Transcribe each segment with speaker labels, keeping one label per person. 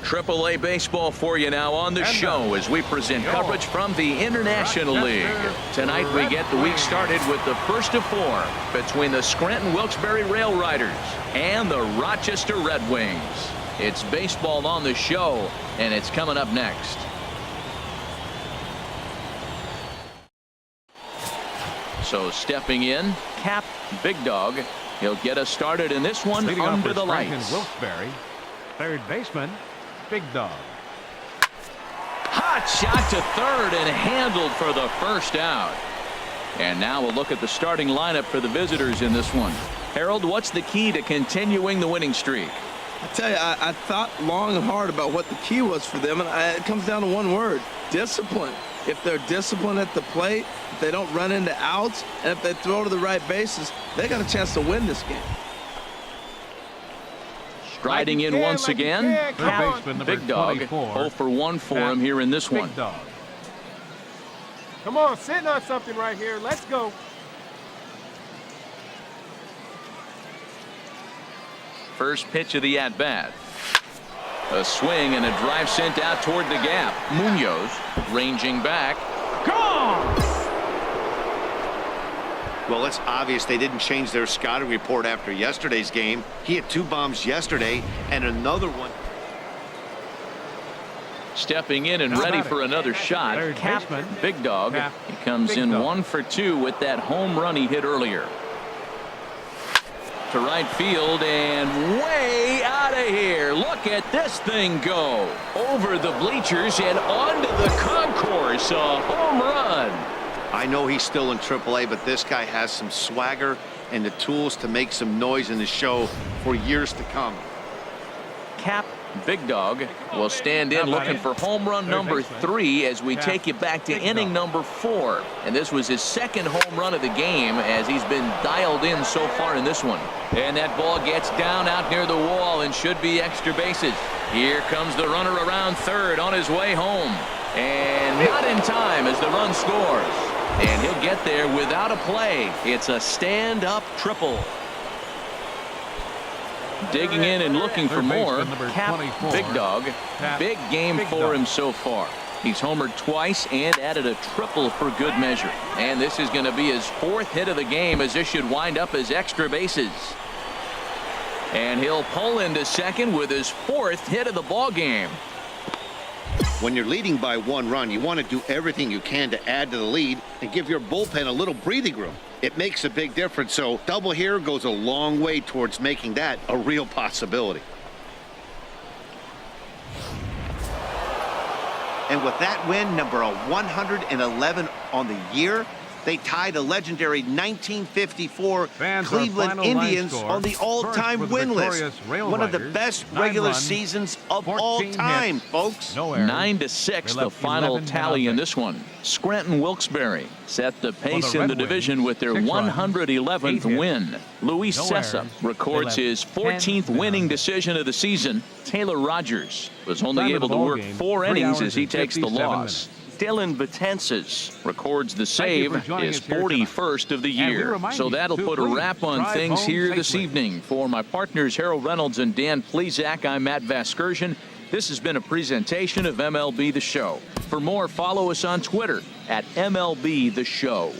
Speaker 1: AAA baseball for you now on the show as we present coverage from the International League. Tonight we get the week started with the first of four between the Scranton Wilkes-Barre Rail Riders and the Rochester Red Wings. It's baseball on the show, and it's coming up next. So stepping in, Cap Big Dog. He'll get us started in this one under the lights.
Speaker 2: Wilkes-Barre, third baseman, Big Dog.
Speaker 1: Hot shot to third and handled for the first out. And now we'll look at the starting lineup for the visitors in this one. Harold, what's the key to continuing the winning streak?
Speaker 3: I tell you, I thought long and hard about what the key was for them, and it comes down to one word: discipline. If they're disciplined at the plate, if they don't run into outs, and if they throw to the right bases, they got a chance to win this game.
Speaker 1: Striding in once again, Cap Big Dog. 0 for 1 for him here in this one.
Speaker 4: Come on, sitting on something right here. Let's go.
Speaker 1: First pitch of the at-bat. A swing and a drive sent out toward the gap. Munoz ranging back. Gone!
Speaker 5: Well, it's obvious they didn't change their scouting report after yesterday's game. He had 2 bombs yesterday and another one.
Speaker 1: Stepping in and ready for another shot, Cap Big Dog. He comes in 1 for 2 with that home run he hit earlier. To right field and way out of here. Look at this thing go. Over the bleachers and onto the concourse. A home run.
Speaker 5: I know he's still in AAA, but this guy has some swagger and the tools to make some noise in the show for years to come.
Speaker 1: Cap Big Dog will stand in looking for home run number 3 as we take you back to inning number 4. And this was his second home run of the game as he's been dialed in so far in this one. And that ball gets down out near the wall and should be extra bases. Here comes the runner around third on his way home. And not in time as the run scores. And he'll get there without a play. It's a stand-up triple. Digging in and looking for more, Cap Big Dog. Big game for him so far. He's homered twice and added a triple for good measure. And this is going to be his 4th hit of the game, as this should wind up as extra bases. And he'll pull into second with his 4th hit of the ball game.
Speaker 5: When you're leading by 1 run, you want to do everything you can to add to the lead and give your bullpen a little breathing room. It makes a big difference, so double here goes a long way towards making that a real possibility. And with that win, number 111 on the year, they tied a legendary 1954 Cleveland Indians on the all-time win list. One of the best regular seasons of all time, folks.
Speaker 1: 9-6 the final tally in this one. Scranton Wilkes-Barre set the pace in the division with their 111th win. Luis Cessa records his 14th winning decision of the season. Taylor Rogers was only able to work 4 innings as he takes the loss. Dylan Betances records the save, his 41st of the year. So that'll put a wrap on things here this evening. For my partners Harold Reynolds and Dan Plesac, I'm Matt Vasgersian. This has been a presentation of MLB The Show. For more, follow us on Twitter at MLB The Show.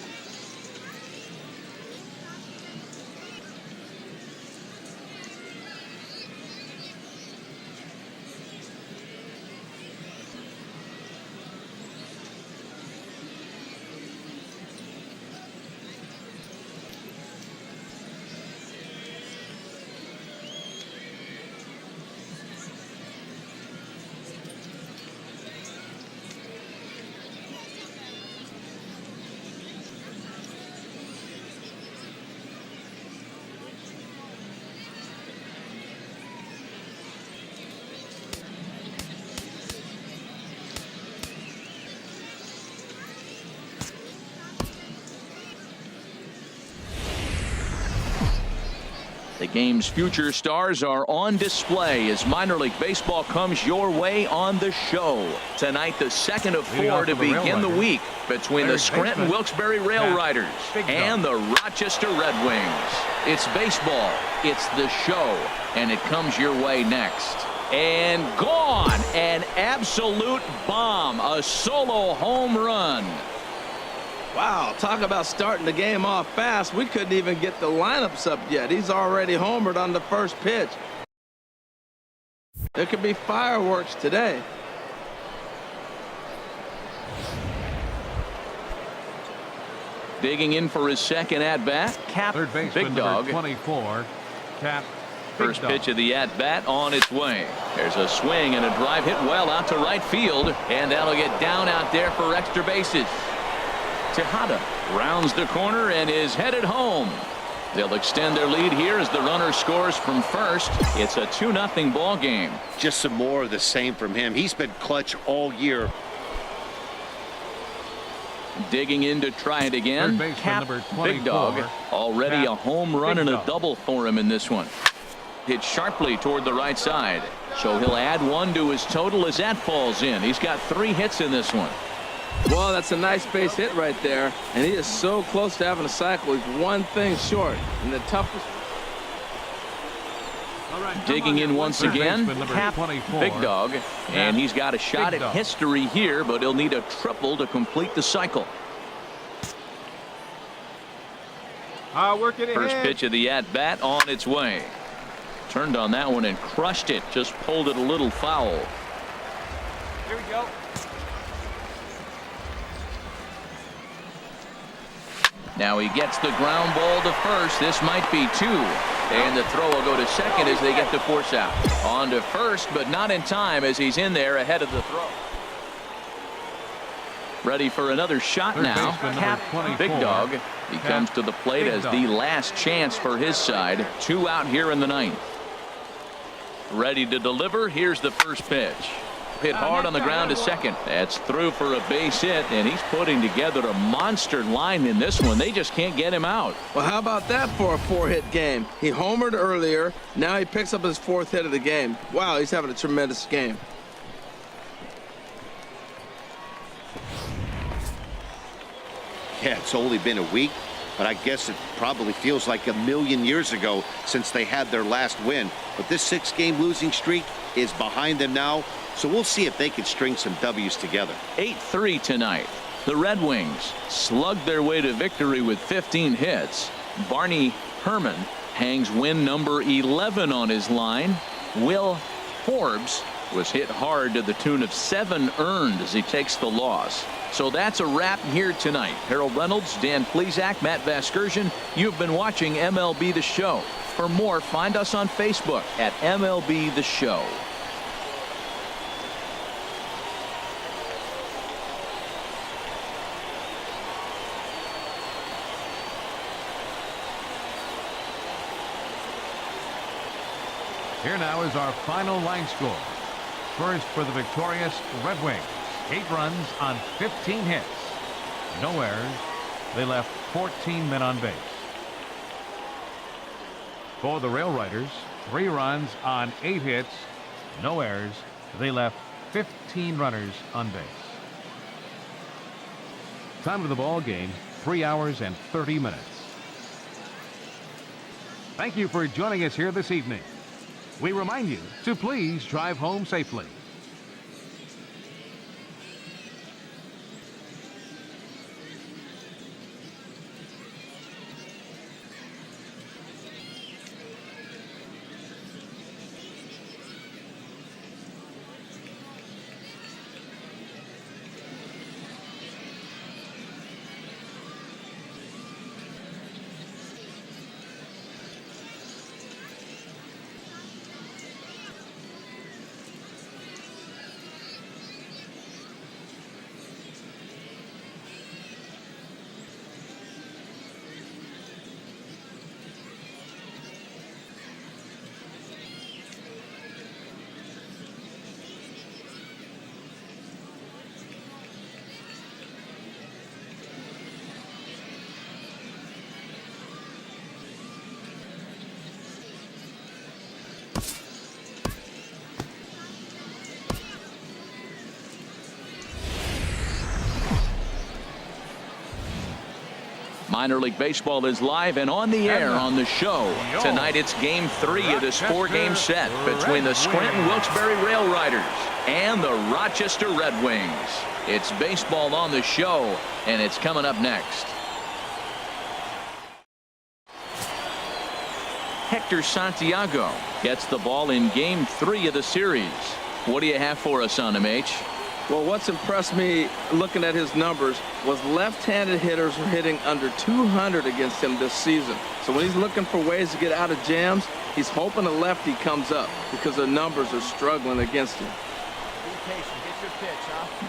Speaker 1: Game's future stars are on display as minor league baseball comes your way on the show. Tonight, the second of four to begin the week between the Scranton Wilkes-Barre Rail Riders and the Rochester Red Wings. It's baseball, it's the show, and it comes your way next. And gone, an absolute bomb, a solo home run.
Speaker 3: Wow, talk about starting the game off fast. We couldn't even get the lineups up yet. He's already homered on the first pitch. There could be fireworks today.
Speaker 1: Digging in for his second at-bat, Cap
Speaker 2: Third baseman,
Speaker 1: Big Dog.
Speaker 2: 24, Cap
Speaker 1: First pitch of the at-bat on its way. There's a swing and a drive hit well out to right field, and that'll get down out there for extra bases. Tejada rounds the corner and is headed home. They'll extend their lead here as the runner scores from first. It's a 2-0 ball game.
Speaker 5: Just some more of the same from him. He's been clutch all year.
Speaker 1: Digging in to try it again. Cap Big Dog. Already a home run and a double for him in this one. Hit sharply toward the right side. So he'll add one to his total as that falls in. He's got 3 hits in this one.
Speaker 3: Well, that's a nice base hit right there, and he is so close to having a cycle. He's one thing short, and the toughest.
Speaker 1: Digging in once again, Cap Big Dog, and he's got a shot at history here, but he'll need a triple to complete the cycle.
Speaker 4: Working
Speaker 1: First pitch of the at-bat on its way. Turned on that one and crushed it, just pulled it a little foul.
Speaker 4: Here we go.
Speaker 1: Now he gets the ground ball to first. This might be 2. And the throw will go to second as they get the force out. On to first, but not in time as he's in there ahead of the throw. Ready for another shot now. Cap Big Dog. He comes to the plate as the last chance for his side. 2 out here in the 9th. Ready to deliver. Here's the first pitch. Hit hard on the ground to second. That's through for a base hit, and he's putting together a monster line in this one. They just can't get him out.
Speaker 3: Well, how about that for a 4-hit game? He homered earlier. Now he picks up his 4th hit of the game. Wow, he's having a tremendous game.
Speaker 5: Yeah, it's only been a week, but I guess it probably feels like a million years ago since they had their last win. But this 6-game losing streak is behind them now. So we'll see if they can string some W's together.
Speaker 1: 8-3 tonight. The Red Wings slugged their way to victory with 15 hits. Barney Herman hangs win number 11 on his line. Will Forbes was hit hard to the tune of 7 earned as he takes the loss. So that's a wrap here tonight. Harold Reynolds, Dan Plesac, Matt Vasgersian. You've been watching MLB The Show. For more, find us on Facebook at MLB The Show.
Speaker 2: Here now is our final line score. First for the victorious Red Wings. 8 runs on 15 hits. No errors. They left 14 men on base. For the Rail Riders, 3 runs on 8 hits. No errors. They left 15 runners on base. Time of the ball game, 3 hours and 30 minutes. Thank you for joining us here this evening. We remind you to please drive home safely.
Speaker 1: Minor League Baseball is live and on the air on the show. Tonight it's Game 3 of this 4-game set between the Scranton Wilkes-Barre Rail Riders and the Rochester Red Wings. It's baseball on the show, and it's coming up next. Hector Santiago gets the ball in Game 3 of the series. What do you have for us on him, H?
Speaker 3: Well, what's impressed me looking at his numbers was left-handed hitters are hitting under 200 against him this season. So when he's looking for ways to get out of jams, he's hoping a lefty comes up because the numbers are struggling against him.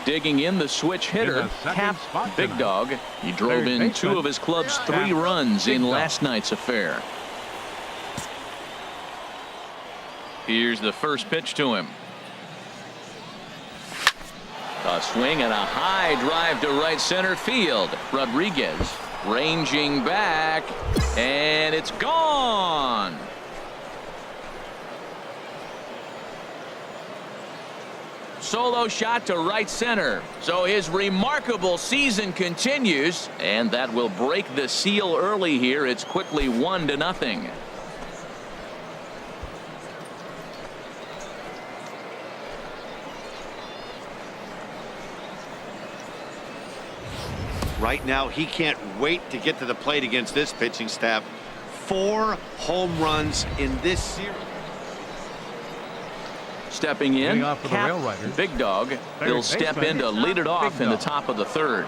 Speaker 1: Digging in the switch hitter, Cap Big Dog. He drove in 2 of his club's 3 runs in last night's affair. Here's the first pitch to him. A swing and a high drive to right center field. Rodriguez ranging back, and it's gone. Solo shot to right center. So his remarkable season continues, and that will break the seal early here. It's quickly 1-0.
Speaker 5: Right now, he can't wait to get to the plate against this pitching staff. 4 home runs in this series.
Speaker 1: Stepping in,
Speaker 2: for the Rail Riders,
Speaker 1: Big Dog. He'll step in to lead it off in the top of the 3rd.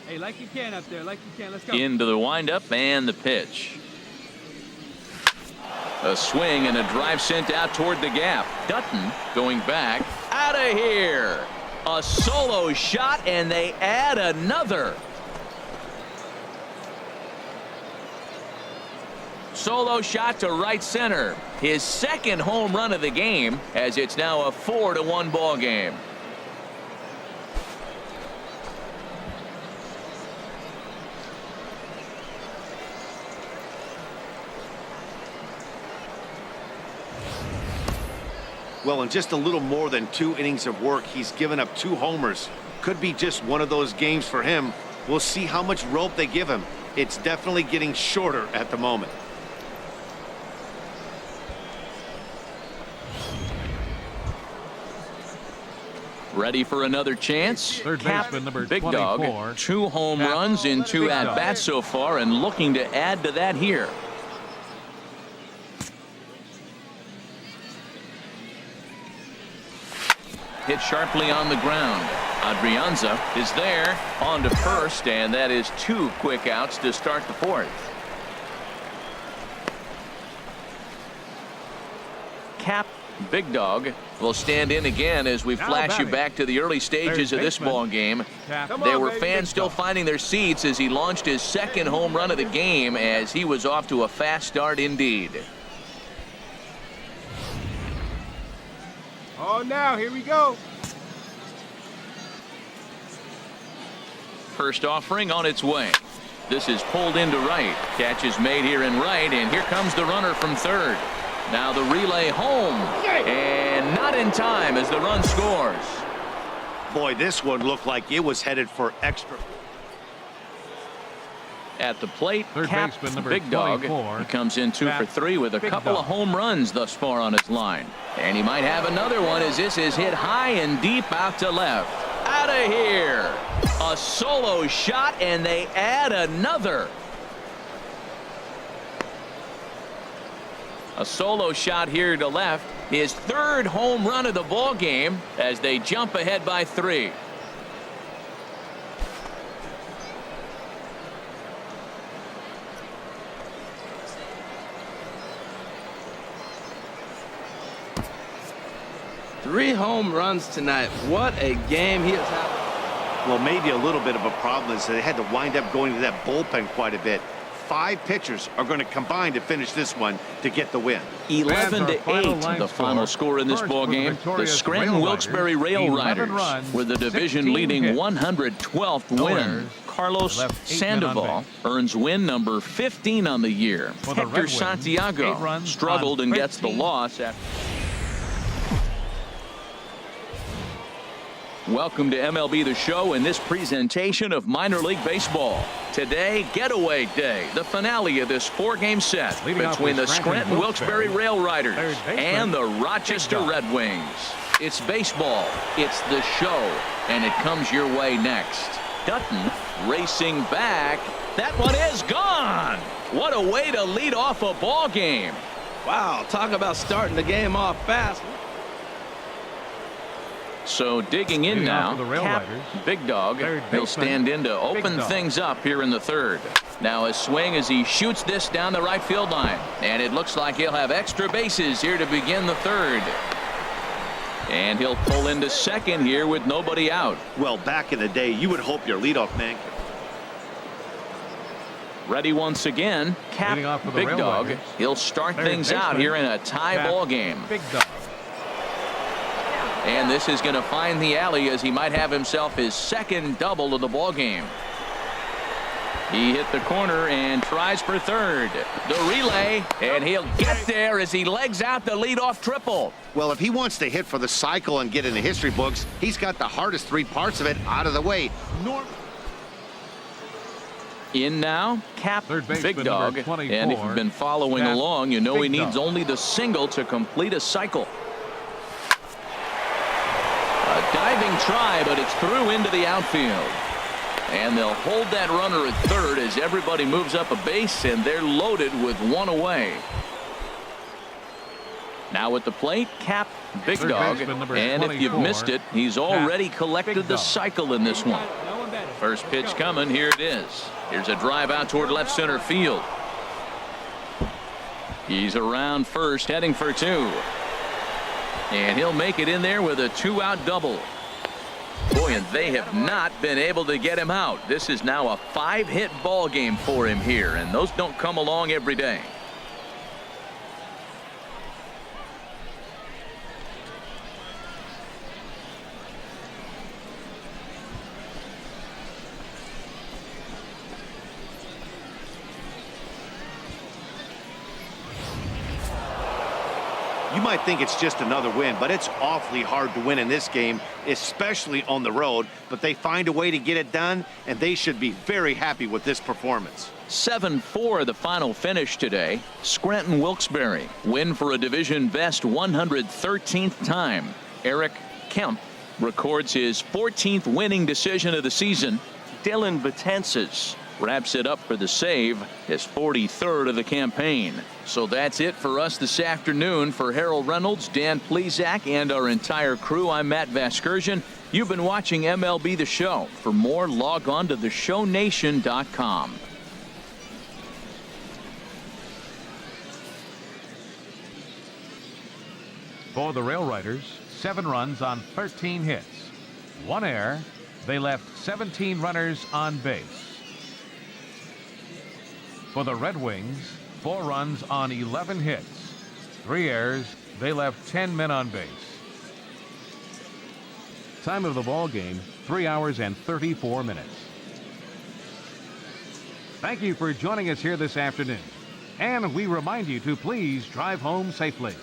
Speaker 4: Hey, like you can up there, like you can. Let's go.
Speaker 1: Into the windup and the pitch. A swing and a drive sent out toward the gap. Dutton going back. Out of here. A solo shot, and they add another. Solo shot to right center. His 2nd home run of the game, as it's now a 4-1 ball game.
Speaker 5: Well, in just a little more than 2 innings of work, he's given up 2 homers. Could be just one of those games for him. We'll see how much rope they give him. It's definitely getting shorter at the moment.
Speaker 1: Ready for another chance?
Speaker 2: Third baseman number
Speaker 1: Big
Speaker 2: 24.
Speaker 1: Dog. 2 home runs in 2 at-bats so far, and looking to add to that here. Hit sharply on the ground. Adrianza is there on to first, and that is 2 quick outs to start the 4th. Cap Big Dog will stand in again as we flash you back to the early stages of this ball game. There were fans still finding their seats as he launched his 2nd home run of the game, as he was off to a fast start indeed.
Speaker 4: Oh, now here we go.
Speaker 1: First offering on its way. This is pulled into right. Catch is made here in right, and here comes the runner from 3rd. Now the relay home, and not in time as the run scores.
Speaker 5: Boy, this one looked like it was headed for extra.
Speaker 1: At the plate,
Speaker 2: Third
Speaker 1: Cap
Speaker 2: baseman number
Speaker 1: Big Dog.
Speaker 2: 24.
Speaker 1: He comes in 2 for 3 with a couple of home runs thus far on his line. And he might have another one as this is hit high and deep out to left. Out of here. A solo shot, and they add another. A solo shot here to left. His 3rd home run of the ball game as they jump ahead by 3.
Speaker 3: Three home runs tonight. What a game he has had.
Speaker 5: Well, maybe a little bit of a problem is they had to wind up going to that bullpen quite a bit. 5 pitchers are going to combine to finish this one to get the win.
Speaker 1: 11-8, the final score in this ball game. The Scranton Wilkes-Barre Rail Riders with the division-leading 112th win. Carlos Sandoval earns win number 15 on the year. Hector Santiago struggled and gets the loss. Welcome to MLB The Show and this presentation of minor league baseball. Today, Getaway Day, the finale of this four-game set between the Scranton-Wilkes-Barre Rail Riders and the Rochester Red Wings. It's baseball, it's the show, and it comes your way next. Dutton racing back. That one is gone. What a way to lead off a ball game.
Speaker 3: Wow, talk about starting the game off fast.
Speaker 1: So digging in now, Cap, Big Dog, he'll stand in to open things up here in the third. Now a swing as he shoots this down the right field line. And it looks like he'll have extra bases here to begin the third. And he'll pull into second here with nobody out.
Speaker 5: Well, back in the day, you would hope your leadoff man.
Speaker 1: Ready once again, Cap, Big Dog. He'll start things out here in a tie ball game.
Speaker 2: Big Dog.
Speaker 1: And this is going to find the alley as he might have himself his second double of the ball game. He hit the corner and tries for third. The relay, and he'll get there as he legs out the leadoff triple.
Speaker 5: Well, if he wants to hit for the cycle and get in the history books, he's got the hardest three parts of it out of the way.
Speaker 1: In now, Cap, Big Dog. And if you've been following along, you know he needs only the single to complete a cycle. A diving try, but it's through into the outfield. And they'll hold that runner at third as everybody moves up a base, and they're loaded with one away. Now at the plate, Cap, Big Dog. And if you've missed it, he's already collected the cycle in this one. First pitch coming. Here it is. Here's a drive out toward left center field. He's around first, heading for two. And he'll make it in there with a two-out double. Boy, and they have not been able to get him out. This is now a 5-hit ball game for him here, and those don't come along every day.
Speaker 5: You might think it's just another win, but it's awfully hard to win in this game, especially on the road. But they find a way to get it done, and they should be very happy with this performance.
Speaker 1: 7-4 the final finish today. Scranton-Wilkes-Barre win for a division best 113th time. Eric Kemp records his 14th winning decision of the season. Dylan Betances wraps it up for the save, his 43rd of the campaign. So that's it for us this afternoon. For Harold Reynolds, Dan Plesac, and our entire crew, I'm Matt Vasgersian. You've been watching MLB The Show. For more, log on to theshownation.com.
Speaker 2: For the Rail Riders, 7 runs on 13 hits. 1 error. They left 17 runners on base. For the Red Wings, 4 runs on 11 hits. 3 errors. They left 10 men on base. Time of the ball game, 3 hours and 34 minutes. Thank you for joining us here this afternoon. And we remind you to please drive home safely.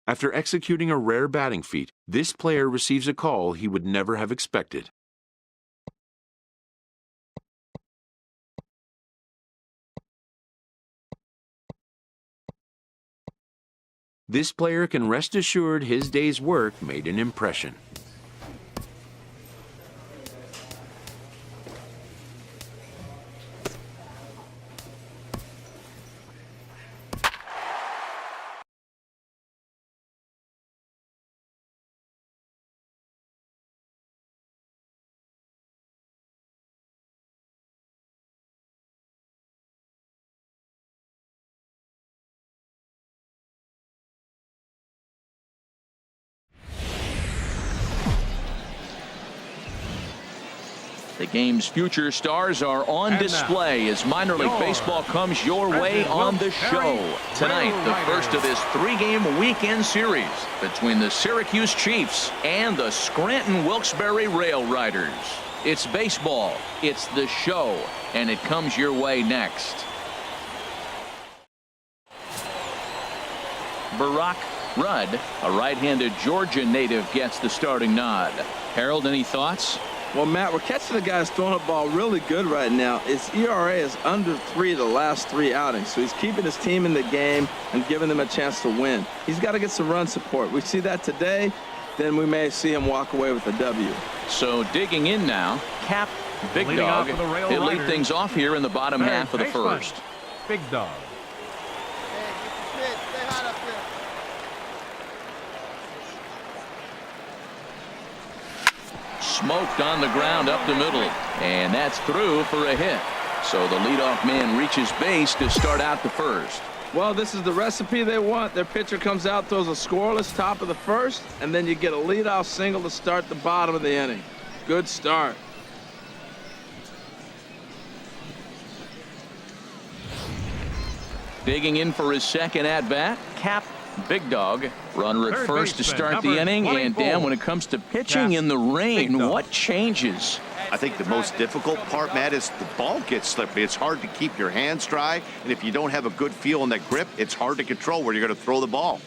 Speaker 6: After executing a rare batting feat, this player receives a call he would never have expected. This player can rest assured his day's work made an impression.
Speaker 1: The game's future stars are on display as minor league baseball comes your way on the show. Tonight, the first of this 3-game weekend series between the Syracuse Chiefs and the Scranton Wilkes-Barre Rail Riders. It's baseball, it's the show, and it comes your way next. Barack Rudd, a right-handed Georgia native, gets the starting nod. Harold, any thoughts?
Speaker 3: Well, Matt, we're catching the guy who's throwing the ball really good right now. His ERA is under 3 the last 3 outings, so he's keeping his team in the game and giving them a chance to win. He's got to get some run support. We see that today, then we may see him walk away with a W.
Speaker 1: So digging in now, Cap Big Dog. He'll lead things off here in the bottom half of the first.
Speaker 2: Big Dog.
Speaker 1: Smoked on the ground up the middle, and that's through for a hit. So the leadoff man reaches base to start out the first.
Speaker 3: Well, this is the recipe they want. Their pitcher comes out, throws a scoreless top of the first, and then you get a leadoff single to start the bottom of the inning. Good start.
Speaker 1: Digging in for his second at-bat, Cap Big Dog. Runner at first to start the inning, and Dan, when it comes to pitching in the rain, what changes?
Speaker 5: I think the most difficult part, Matt, is the ball gets slippery. It's hard to keep your hands dry, and if you don't have a good feel on that grip, it's hard to control where you're going to throw the ball.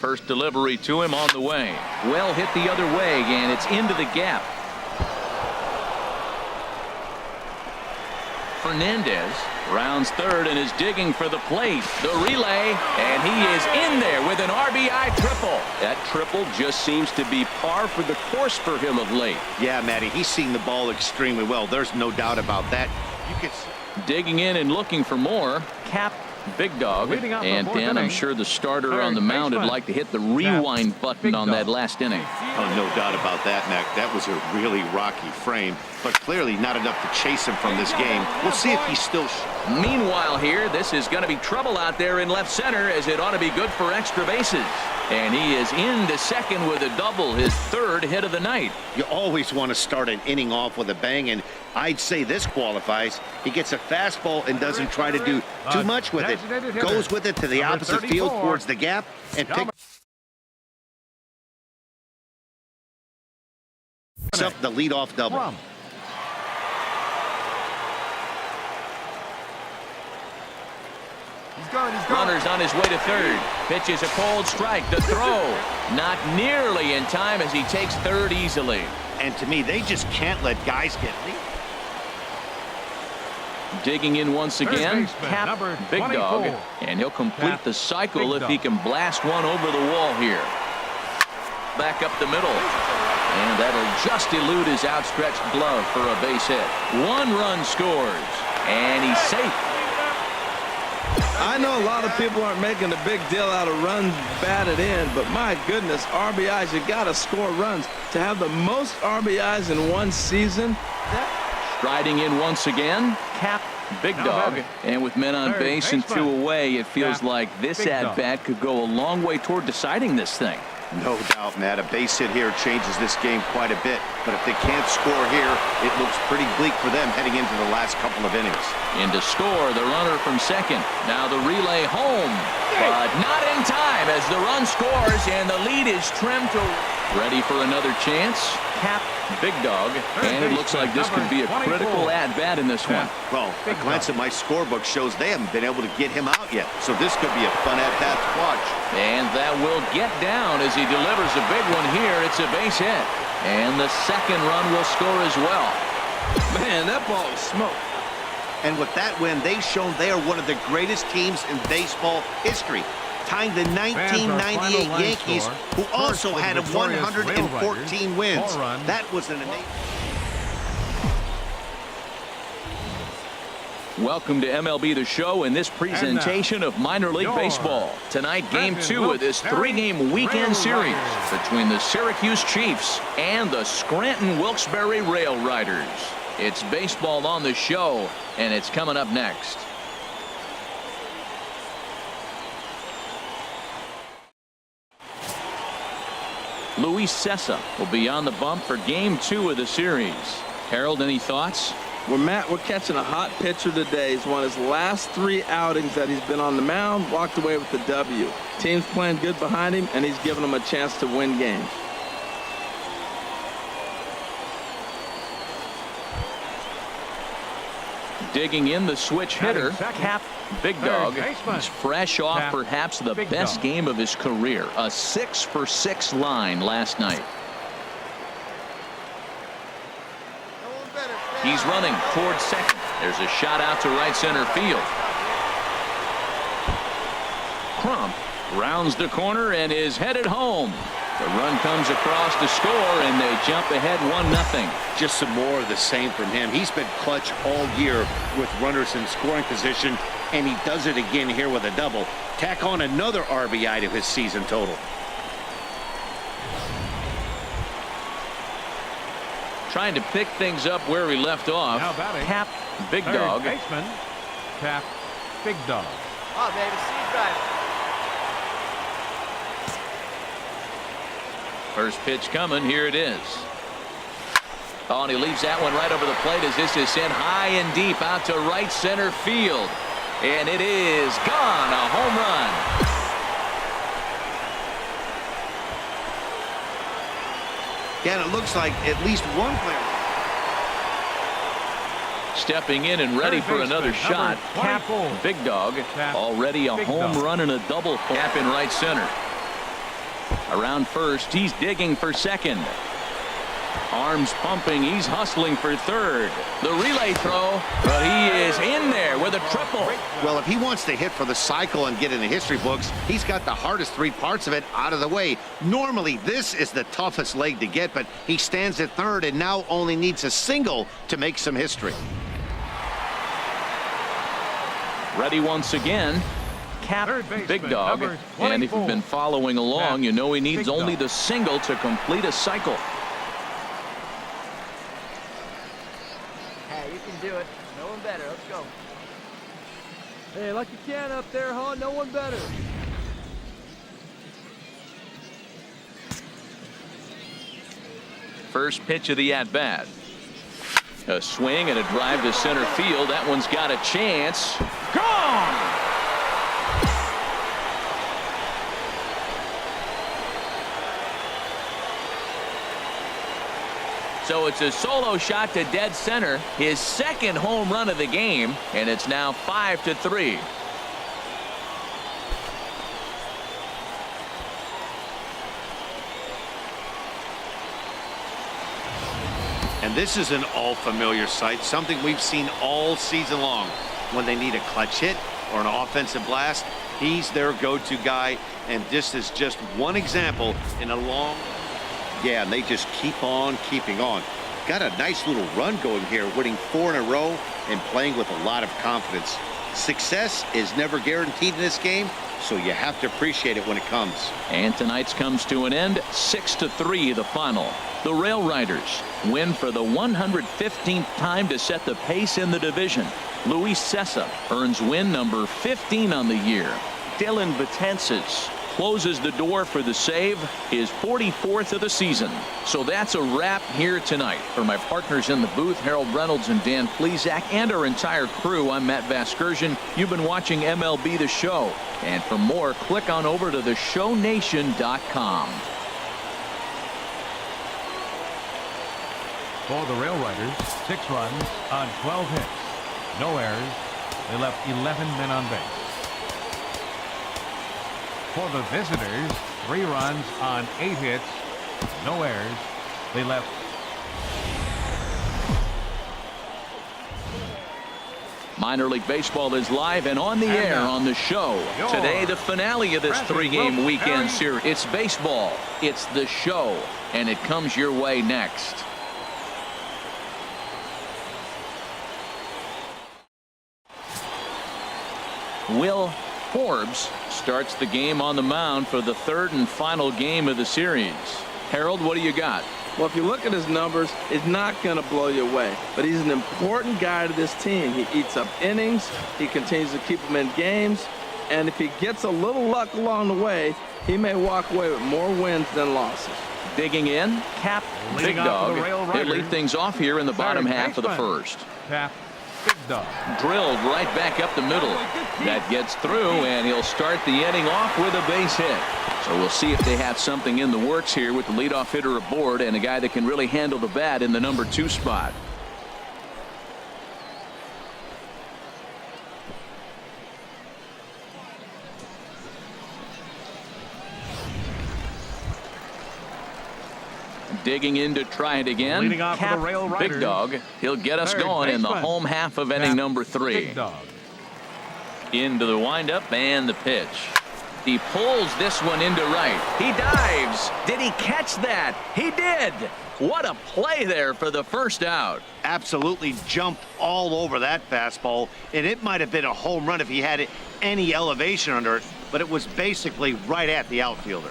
Speaker 1: First delivery to him on the way. Well hit the other way, and it's into the gap. Fernandez rounds third and is digging for the plate. The relay, and he is in there with an RBI triple. That triple just seems to be par for the course for him of late.
Speaker 5: Yeah, Matty, he's seen the ball extremely well. There's no doubt about that. You can
Speaker 1: digging in and looking for more. Cap Big Dog. And Dan, I'm sure the starter on the mound would like to hit the rewind button on that last inning.
Speaker 5: Oh, no doubt about that, Mac. That was a really rocky frame, but clearly not enough to chase him from this game. We'll see if he's still.
Speaker 1: Meanwhile here, this is going to be trouble out there in left center, as it ought to be good for extra bases. And he is into second with a double, his third hit of the night.
Speaker 5: You always want to start an inning off with a bang, and I'd say this qualifies. He gets a fastball and doesn't try to do too much with it. Goes with it to the opposite field towards the gap and picks up the leadoff double.
Speaker 1: Runner's on his way to third. Pitches a cold strike. The throw not nearly in time as he takes third easily.
Speaker 5: And to me, they just can't let guys get lead.
Speaker 1: Digging in once again, Cap Big Dog, and he'll complete the cycle if he can blast one over the wall here. Back up the middle, and that'll just elude his outstretched glove for a base hit. 1 run scores, and he's safe.
Speaker 3: I know a lot of people aren't making a big deal out of runs batted in, but my goodness, RBIs, you got to score runs. To have the most RBIs in one season,
Speaker 1: striding in once again, Cap Big Dog, and with men on base and 2 away, it feels like this at-bat could go a long way toward deciding this thing.
Speaker 5: No doubt, Matt. A base hit here changes this game quite a bit. But if they can't score here, it looks pretty bleak for them heading into the last couple of innings.
Speaker 1: In to score, the runner from second. Now the relay home. but not in time as the run scores and the lead is trimmed to. Ready for another chance. Cap Big Dog, and it looks like this could be a critical at-bat in this one.
Speaker 5: Well, a glance at my scorebook shows they haven't been able to get him out yet, so this could be a fun at-bat to watch.
Speaker 1: And that will get down as he delivers a big one here. It's a base hit, and the second run will score as well.
Speaker 3: Man, that ball is smoke.
Speaker 5: And with that win, they've shown they are one of the greatest teams in baseball history, tying the 1998 Yankees, who also had 114 wins. That was an amazing.
Speaker 1: Welcome to MLB The Show and this presentation of minor league baseball. Tonight, Game 2 of this 3-game weekend series between the Syracuse Chiefs and the Scranton Wilkes-Barre Rail Riders. It's baseball on the show, and it's coming up next. Luis Cessa will be on the bump for Game 2 of the series. Harold, any thoughts?
Speaker 3: Well, Matt, we're catching a hot pitcher today. He's won his last 3 outings that he's been on the mound, walked away with the W. Team's playing good behind him, and he's giving them a chance to win games.
Speaker 1: Digging in the switch hitter, Cap Big Dog. He's fresh off perhaps the best game of his career. A 6-for-6 line last night. He's running towards second. There's a shot out to right center field. Crump rounds the corner and is headed home. The run comes across to score, and they jump ahead 1-0.
Speaker 5: Just some more of the same from him. He's been clutch all year with runners in scoring position, and he does it again here with a double. Tack on another RBI to his season total.
Speaker 1: Trying to pick things up where we left off. Cap Big Dog.
Speaker 2: Baseman, Cap Big Dog.
Speaker 7: Oh, baby, see drive.
Speaker 1: First pitch coming. Here it is. Oh, and he leaves that one right over the plate as this is sent high and deep out to right center field. And it is gone. A home run.
Speaker 5: Yeah, and it looks like at least one player.
Speaker 1: Stepping in and ready for another shot. Cap Big Dog. Already a home run and a double. Cap in right center. Around first, he's digging for second. Arms pumping, he's hustling for third. The relay throw, but he is in there with a triple.
Speaker 5: Well, if he wants to hit for the cycle and get in the history books, he's got the hardest 3 parts of it out of the way. Normally, this is the toughest leg to get, but he stands at third and now only needs a single to make some history.
Speaker 1: Ready once again. Cap Big Dog, and if you've been following along, you know he needs only the single to complete a cycle.
Speaker 7: Hey, you can do it. No one better. Let's go.
Speaker 4: Hey, like you can up there, huh? No one better.
Speaker 1: First pitch of the at-bat. A swing and a drive to center field. That one's got a chance. Gone! So it's a solo shot to dead center, his second home run of the game, and it's now 5-3.
Speaker 5: And this is an all-familiar sight, something we've seen all season long. When they need a clutch hit or an offensive blast, he's their go-to guy, and this is just one example in a long... Yeah, and they just keep on keeping on. Got a nice little run going here, winning 4 in a row and playing with a lot of confidence. Success is never guaranteed in this game, so you have to appreciate it when it comes.
Speaker 1: And tonight's comes to an end, 6-3 the final. The Rail Riders win for the 115th time to set the pace in the division. Luis Cessa earns win number 15 on the year. Dylan Betances closes the door for the save, his 44th of the season. So that's a wrap here tonight. For my partners in the booth, Harold Reynolds and Dan Plesac, and our entire crew, I'm Matt Vasgersian. You've been watching MLB The Show. And for more, click on over to theshownation.com.
Speaker 2: For the Rail Riders, 6 runs on 12 hits. No errors. They left 11 men on base. For the visitors, 3 runs on 8 hits. No errors. They left.
Speaker 1: Minor League Baseball is live and on the air on the show. Today, the finale of this 3-game weekend series. It's baseball. It's the show. And it comes your way next. Will Forbes starts the game on the mound for the 3rd and final game of the series. Harold, what do you got?
Speaker 3: Well, if you look at his numbers, it's not going to blow you away. But he's an important guy to this team. He eats up innings. He continues to keep them in games. And if he gets a little luck along the way, he may walk away with more wins than losses.
Speaker 1: Digging in, Cap Big Dog. They lead things off here in the bottom half of the first.
Speaker 2: Cap Big Dog.
Speaker 1: Drilled right back up the middle. That gets through, and he'll start the inning off with a base hit. So we'll see if they have something in the works here with the leadoff hitter aboard and a guy that can really handle the bat in the number 2 spot. Digging in to try it again.
Speaker 2: Leading off
Speaker 1: Cap
Speaker 2: for the Rail
Speaker 1: Big
Speaker 2: Riders.
Speaker 1: Dog. He'll get us going in the home half of inning number 3.
Speaker 2: Big Dog.
Speaker 1: Into the windup and the pitch. He pulls this one into right. He dives. Did he catch that? He did. What a play there for the first out.
Speaker 5: Absolutely jumped all over that fastball, and it might have been a home run if he had any elevation under it, but it was basically right at the outfielder.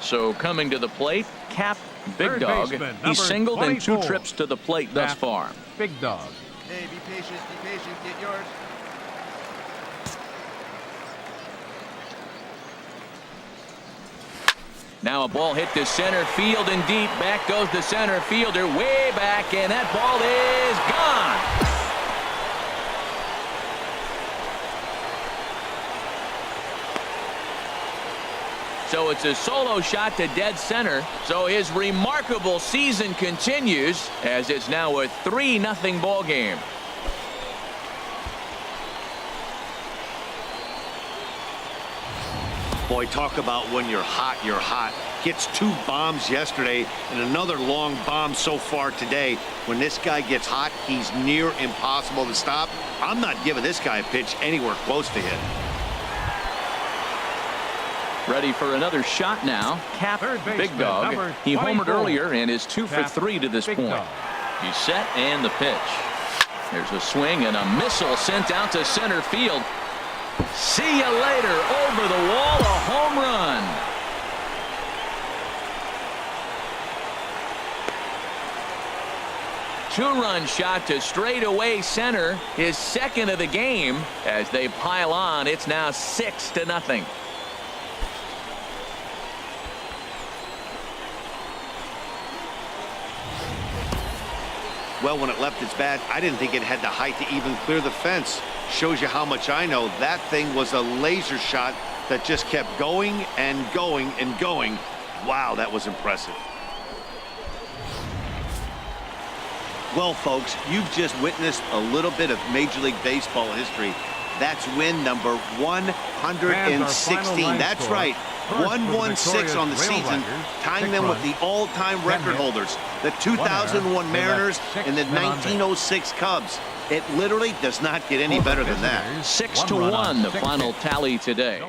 Speaker 1: So coming to the plate, Cap Big Dog. He's singled in 2 trips to the plate thus far.
Speaker 2: Big Dog.
Speaker 7: Hey, be patient, get yours.
Speaker 1: Now a ball hit to center field and deep. Back goes the center fielder way back, and that ball is gone. So it's a solo shot to dead center. So his remarkable season continues as it's now a 3-0 ball game.
Speaker 5: Boy, talk about when you're hot, you're hot. Gets 2 bombs yesterday and another long bomb so far today. When this guy gets hot, he's near impossible to stop. I'm not giving this guy a pitch anywhere close to him.
Speaker 1: Ready for another shot now. Cap Big Dog. He homered earlier and is 2 for 3 to this point. He's set and the pitch. There's a swing and a missile sent out to center field. See you later. Over the wall, a home run. Two-run shot to straightaway center, his 2nd of the game. As they pile on, it's now 6-0.
Speaker 5: Well, when it left its bat, I didn't think it had the height to even clear the fence. Shows you how much I know. That thing was a laser shot that just kept going and going and going. Wow, that was impressive. Well, folks, you've just witnessed a little bit of Major League Baseball history. That's win number 116. That's right. 116 on the season, tying them with the all-time record holders, the 2001 Mariners and the 1906 Cubs. It literally does not get any better than that.
Speaker 1: 6-1, the final tally today.